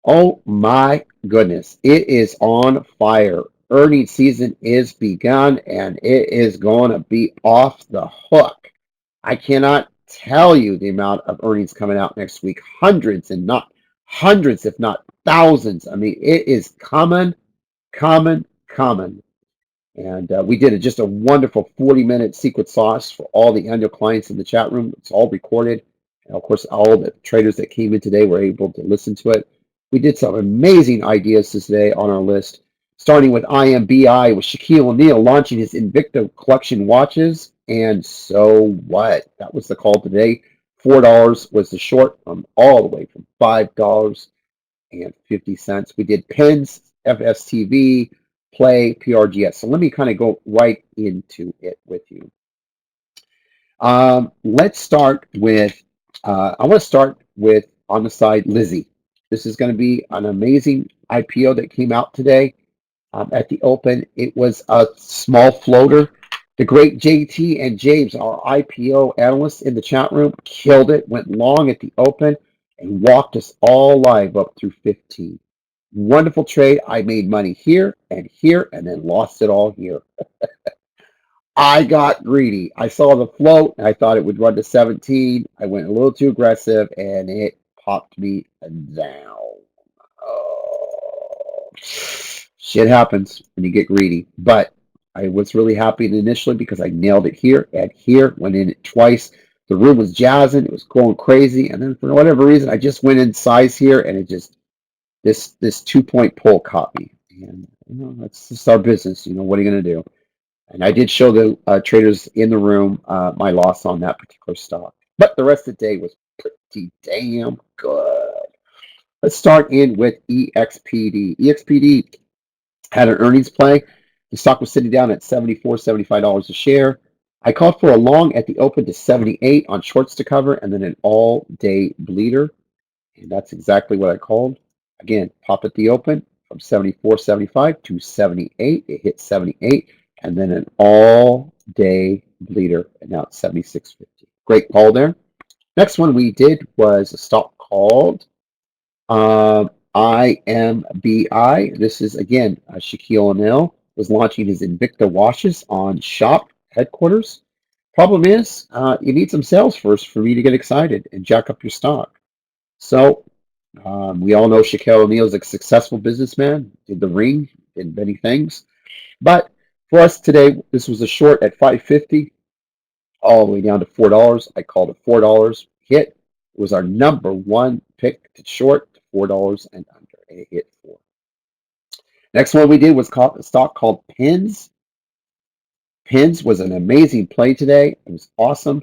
Oh my goodness. It is on fire. Earnings season is begun and it is going to be off the hook. I cannot tell you the amount of earnings coming out next week. Hundreds and not hundreds, if not thousands. I mean, it is coming, coming. And we did just a wonderful 40-minute secret sauce for all the annual clients in the chat room. It's all recorded. And of course, all the traders that came in today were able to listen to it. We did some amazing ideas today on our list, starting with IMBI with Shaquille O'Neal launching his Invicta collection watches. And so what? That was the call today. $4 was the short from all the way from $5.50. We did pins, FSTV, play, PRGS. So let me kind of go right into it with you. Let's start with, I want to start with on the side, Lizzie. This is going to be an amazing IPO that came out today at the open. It was a small floater. The great JT and James, our IPO analysts in the chat room, killed it, went long at the open, and walked us all live up through 15. Wonderful trade. I made money here, and then lost it all here. I got greedy. I saw the float, and I thought it would run to 17. I went a little too aggressive, and it popped me down. Oh, shit happens when you get greedy. But I was really happy initially because I nailed it here and here, went in it twice. The room was jazzing, it was going crazy, and then for whatever reason, I just went in size here, and it just this 2 point pull caught me. And that's just our business. What are you going to do? And I did show the traders in the room my loss on that particular stock. But the rest of the day was pretty damn good. Let's start in with EXPD. EXPD had an earnings play. The stock was sitting down at $74, $75 a share. I called for a long at the open to 78 on shorts to cover and then an all-day bleeder. And that's exactly what I called. Again, pop at the open from 74.75 to 78. It hit 78 and then an all-day bleeder, and now it's 76.50. Great call there. Next one we did was a stock called IMBI. This is, again, Shaquille O'Neal was launching his Invicta watches on shop headquarters. Problem is, you need some sales first for me to get excited and jack up your stock. So we all know Shaquille O'Neal is a successful businessman, did the ring, did many things. But for us today, this was a short at 550, all the way down to $4. I called it $4 hit. It was our number one pick to short to $4 and under, and it hit 4. Next one we did was a stock called Pins. Pins was an amazing play today. It was awesome.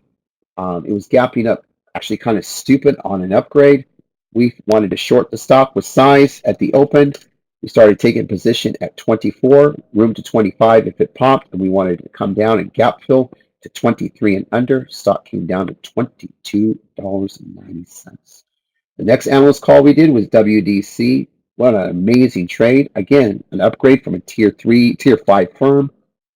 It was gapping up actually kind of stupid on an upgrade. We wanted to short the stock with size at the open. We started taking position at 24, room to 25 if it popped, and we wanted to come down and gap fill to 23 and under. Stock came down to $22.90. The next analyst call we did was WDC. What an amazing trade. Again, an upgrade from a tier 5 firm.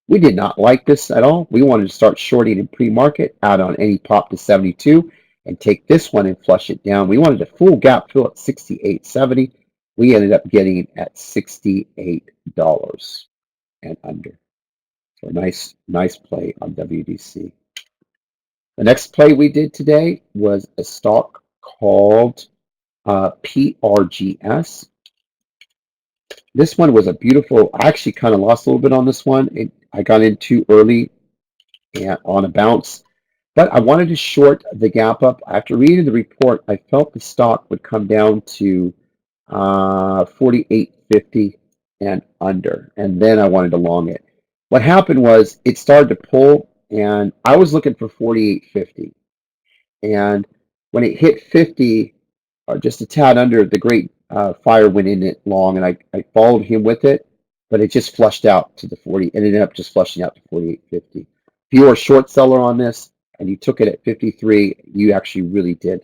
We did not like this at all. We wanted to start shorting in pre-market out on any pop to 72 and take this one and flush it down. We wanted a full gap fill at 68.70. We ended up getting it at $68 and under. So a nice play on WDC. The next play we did today was a stock called PRGS. This one was a beautiful, I actually kind of lost a little bit on this one. I got in too early and on a bounce, but I wanted to short the gap up. After reading the report, I felt the stock would come down to 48.50 and under, and then I wanted to long it. What happened was it started to pull, and I was looking for 48.50, and when it hit 50, or just a tad under, the great fire went in it long, and I followed him with it, but it just flushed out to the 40. It ended up just flushing out to 48.50. If you were a short seller on this and you took it at 53, you actually really did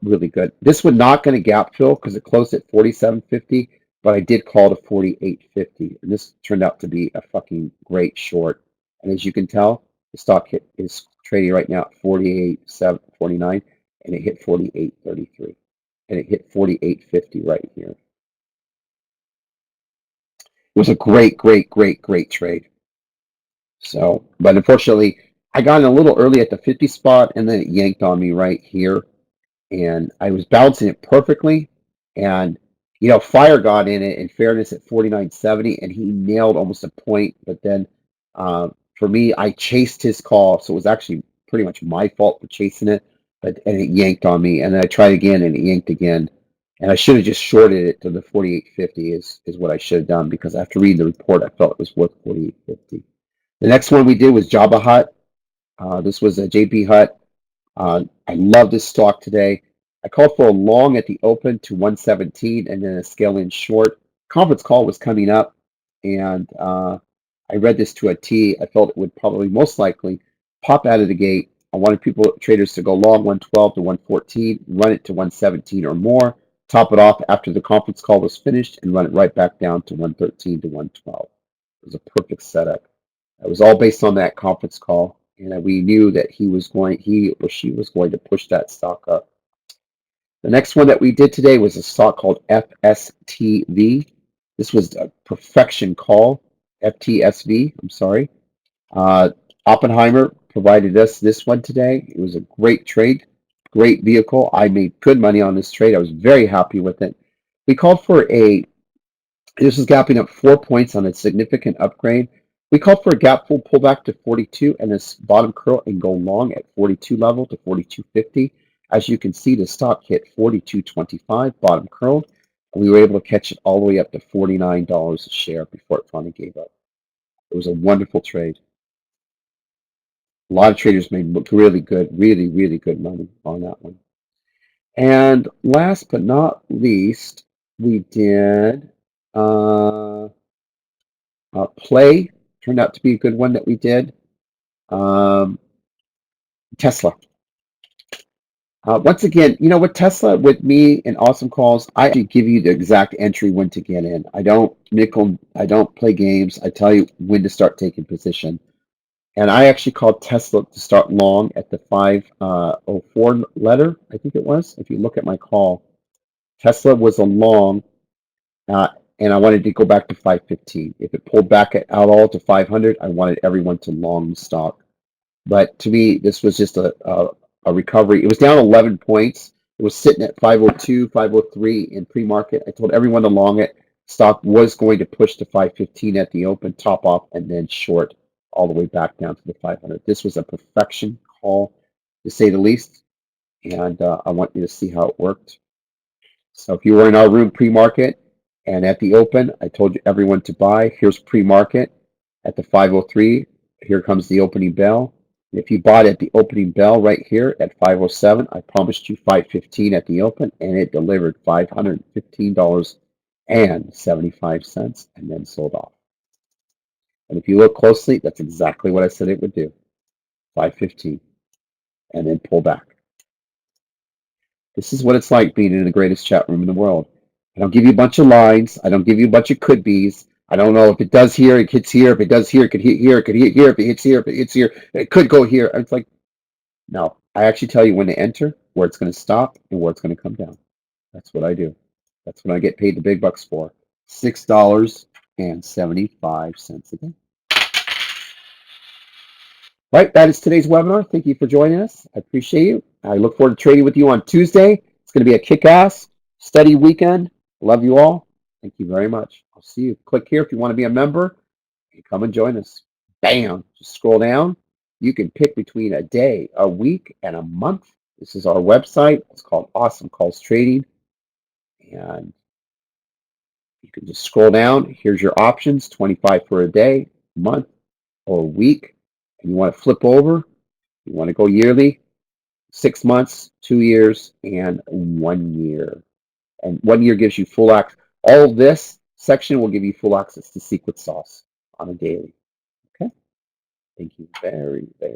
really good. This was not going to gap fill because it closed at 47.50, but I did call to 48.50, and this turned out to be a fucking great short. And as you can tell, the stock is trading right now at 48.49, and it hit 48.33. and it hit 48.50 right here. It was a great, great, great, great trade. So, but unfortunately, I got in a little early at the 50 spot, and then it yanked on me right here, and I was bouncing it perfectly, and Fire got in it in fairness at 49.70, and he nailed almost a point. But then, for me, I chased his call, so it was actually pretty much my fault for chasing it. And it yanked on me, and then I tried again, and it yanked again. And I should have just shorted it to the 48.50 is what I should have done, because after reading the report, I felt it was worth 48.50. The next one we did was Jabba Hut. This was a JP Hut. I love this stock today. I called for a long at the open to 117 and then a scale in short. Conference call was coming up, and I read this to a T. I felt it would probably most likely pop out of the gate. I wanted traders to go long 112 to 114, run it to 117 or more, top it off after the conference call was finished, and run it right back down to 113 to 112. It was a perfect setup. It was all based on that conference call, and we knew that he or she was going to push that stock up. The next one that we did today was a stock called FSTV. This was a perfection call, FTSV, I'm sorry. Oppenheimer provided us this one today. It was a great trade, great vehicle. I made good money on this trade. I was very happy with it. We called for this is gapping up 4 points on a significant upgrade. We called for a gap full pullback to 42 and this bottom curl and go long at 42 level to 42.50. As you can see, the stock hit 42.25, bottom curled, and we were able to catch it all the way up to $49 a share before it finally gave up. It was a wonderful trade. A lot of traders made really good, really, really good money on that one. And last but not least, we did Play. Turned out to be a good one that we did. Tesla. Once again, with Tesla, with me and Awesome Calls, I actually give you the exact entry when to get in. I don't nickel, I don't play games. I tell you when to start taking position. And I actually called Tesla to start long at the 504 letter, I think it was. If you look at my call, Tesla was a long, and I wanted to go back to 515. If it pulled back out all to 500, I wanted everyone to long the stock. But to me, this was just a recovery. It was down 11 points. It was sitting at 502, 503 in pre-market. I told everyone to long it. Stock was going to push to 515 at the open, top off, and then short all the way back down to the 500. This was a perfection call, to say the least, and I want you to see how it worked. So if you were in our room pre-market and at the open, I told you everyone to buy. Here's pre-market at the 503. Here comes the opening bell. If you bought at the opening bell right here at 507, I promised you 515 at the open, and it delivered $515.75 and then sold off. And if you look closely, that's exactly what I said it would do. 515 and then pull back. This is what it's like being in the greatest chat room in the world. I don't give you a bunch of lines. I don't give you a bunch of could be's. I don't know if it does here, it hits here. If it does here, it could hit here. It could hit here. If it hits here, if it hits here, it could go here. It's like, no. I actually tell you when to enter, where it's going to stop, and where it's going to come down. That's what I do. That's what I get paid the big bucks for. $6.75 a day. Right, that is today's webinar. Thank you for joining us. I appreciate you. I look forward to trading with you on Tuesday. It's going to be a kick-ass, steady weekend. Love you all. Thank you very much. I'll see you. Click here if you want to be a member. And come and join us. Bam. Just scroll down. You can pick between a day, a week, and a month. This is our website. It's called Awesomecalls Trading. And you can just scroll down. Here's your options, 25 for a day, month, or a week. And you want to flip over. You want to go yearly, 6 months, 2 years, and 1 year. And 1 year gives you full access. All this section will give you full access to secret sauce on a daily. Okay? Thank you very, very